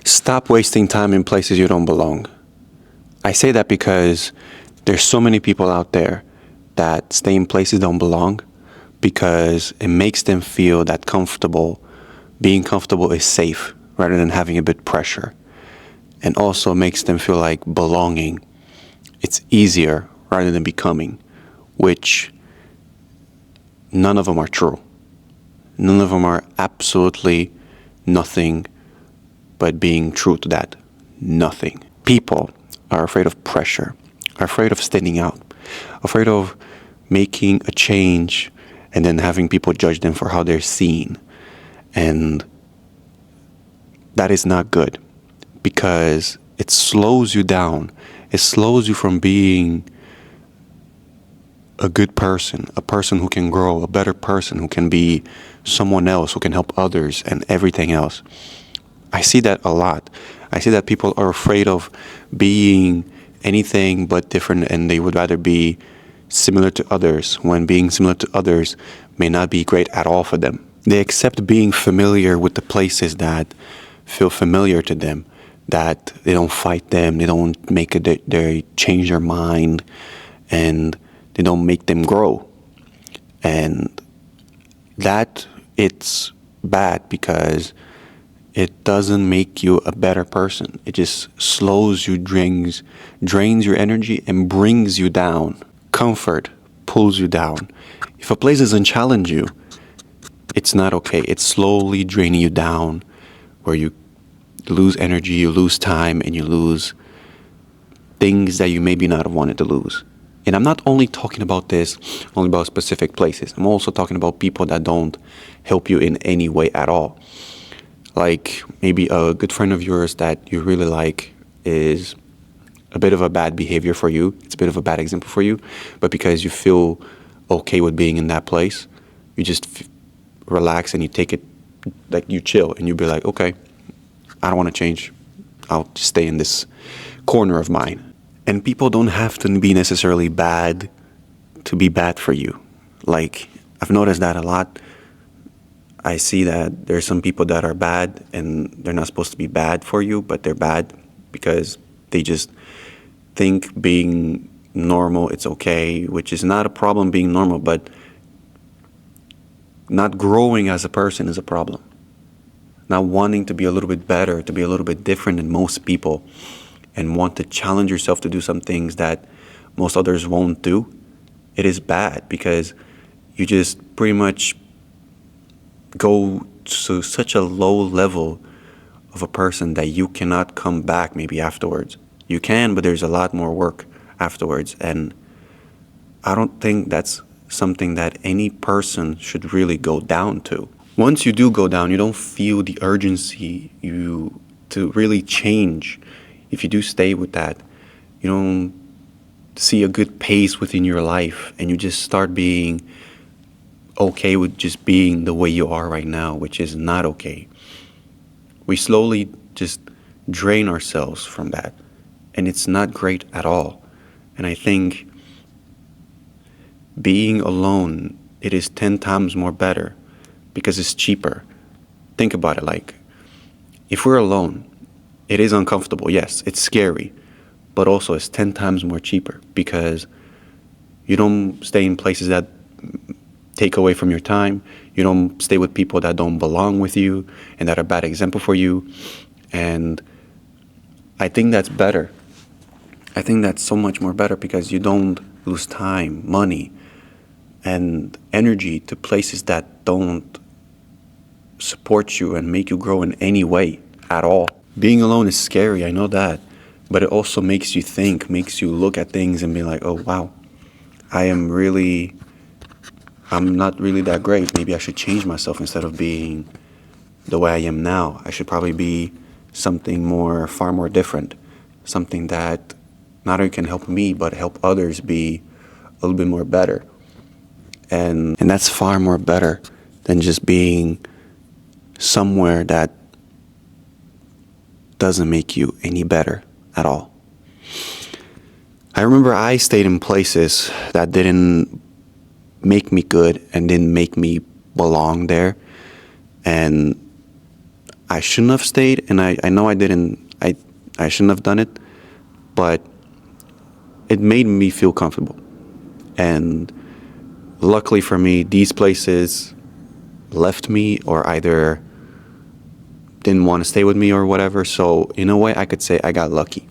Stop wasting time in places you don't belong. I say that because there's so many people out there that stay in places don't belong because it makes them feel that comfortable. Being comfortable is safe rather than having a bit pressure. And also makes them feel like belonging. It's easier rather than becoming, which none of them are true. None of them are absolutely nothing but being true to that. Nothing. People are afraid of pressure, are afraid of standing out, afraid of making a change and then having people judge them for how they're seen. And that is not good because it slows you down. It slows you from being a good person, a person who can grow, a better person who can be someone else, who can help others and everything else. I see that a lot. I see that people are afraid of being anything but different and they would rather be similar to others when being similar to others may not be great at all for them. They accept being familiar with the places that feel familiar to them, that they don't fight them, they don't make they change their mind, and they don't make them grow. And that it's bad because it doesn't make you a better person. It just slows you, drains your energy and brings you down. Comfort pulls you down. If a place doesn't challenge you, it's not okay. It's slowly draining you down where you lose energy, you lose time, and you lose things that you maybe not have wanted to lose. And I'm not only talking about this only about specific places. I'm also talking about people that don't help you in any way at all. Like maybe a good friend of yours that you really like is a bit of a bad behavior for you. It's a bit of a bad example for you. But because you feel okay with being in that place, you just relax and you take it, like you chill and you be like, okay, I don't want to change. I'll just stay in this corner of mine. And people don't have to be necessarily bad to be bad for you. Like, I've noticed that a lot. I see that there's some people that are bad and they're not supposed to be bad for you, but they're bad because they just think being normal, it's okay, which is not a problem being normal, but not growing as a person is a problem. Not wanting to be a little bit better, to be a little bit different than most people, and want to challenge yourself to do some things that most others won't do, it is bad because you just pretty much go to such a low level of a person that you cannot come back maybe afterwards. You can, but there's a lot more work afterwards. And I don't think that's something that any person should really go down to. Once you do go down, you don't feel the urgency to really change. If you do stay with that, you don't see a good pace within your life and you just start being okay with just being the way you are right now, which is not okay. We slowly just drain ourselves from that, and it's not great at all. And I think being alone, it is 10 times more better because it's cheaper. Think about it, like, if we're alone, it is uncomfortable, yes, it's scary, but also it's 10 times more cheaper because you don't stay in places that take away from your time. You don't stay with people that don't belong with you and that are a bad example for you. And I think that's better. I think that's so much more better because you don't lose time, money, and energy to places that don't support you and make you grow in any way at all. Being alone is scary, I know that, but it also makes you think, makes you look at things and be like, oh wow, I'm not really that great. Maybe I should change myself instead of being the way I am now. I should probably be something more, far more different, something that not only can help me, but help others be a little bit more better. And that's far more better than just being somewhere that doesn't make you any better at all. I remember I stayed in places that didn't make me good and didn't make me belong there. And I shouldn't have stayed, and I know I didn't. I shouldn't have done it, but it made me feel comfortable. And luckily for me, these places left me or either didn't want to stay with me or whatever. So in a way, I could say I got lucky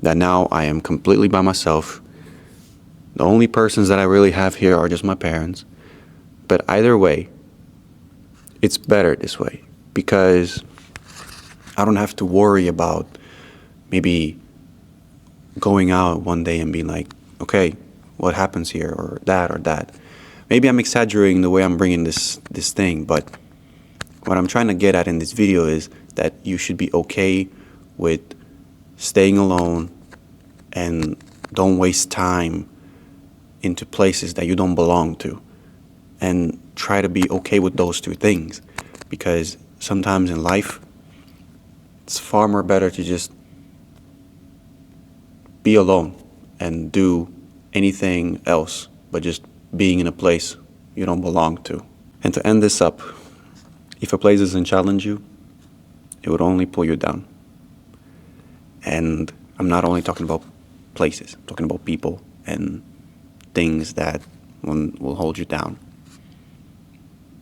that now I am completely by myself. The only persons that I really have here are just my parents. But either way, it's better this way because I don't have to worry about maybe going out one day and being like, okay, what happens here or that or that. Maybe I'm exaggerating the way I'm bringing this thing, but what I'm trying to get at in this video is that you should be okay with staying alone and don't waste time into places that you don't belong to, and try to be okay with those two things, because sometimes in life it's far more better to just be alone and do anything else but just being in a place you don't belong to. And to end this up, if a place doesn't challenge you, it would only pull you down. And I'm not only talking about places, I'm talking about people and things that will hold you down.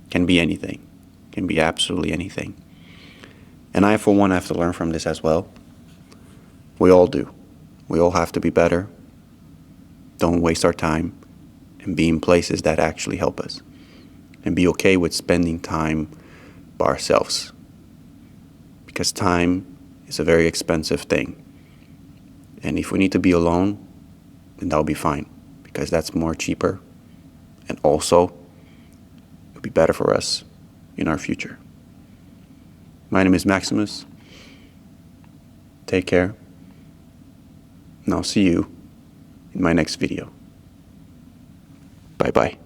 Can be anything, can be absolutely anything. And I, for one, have to learn from this as well. We all do. We all have to be better. Don't waste our time and be in places that actually help us. And be okay with spending time by ourselves. Because time is a very expensive thing. And if we need to be alone, then that'll be fine. Because that's more cheaper. And also, it'll be better for us in our future. My name is Maximus. Take care. And I'll see you in my next video. Bye-bye.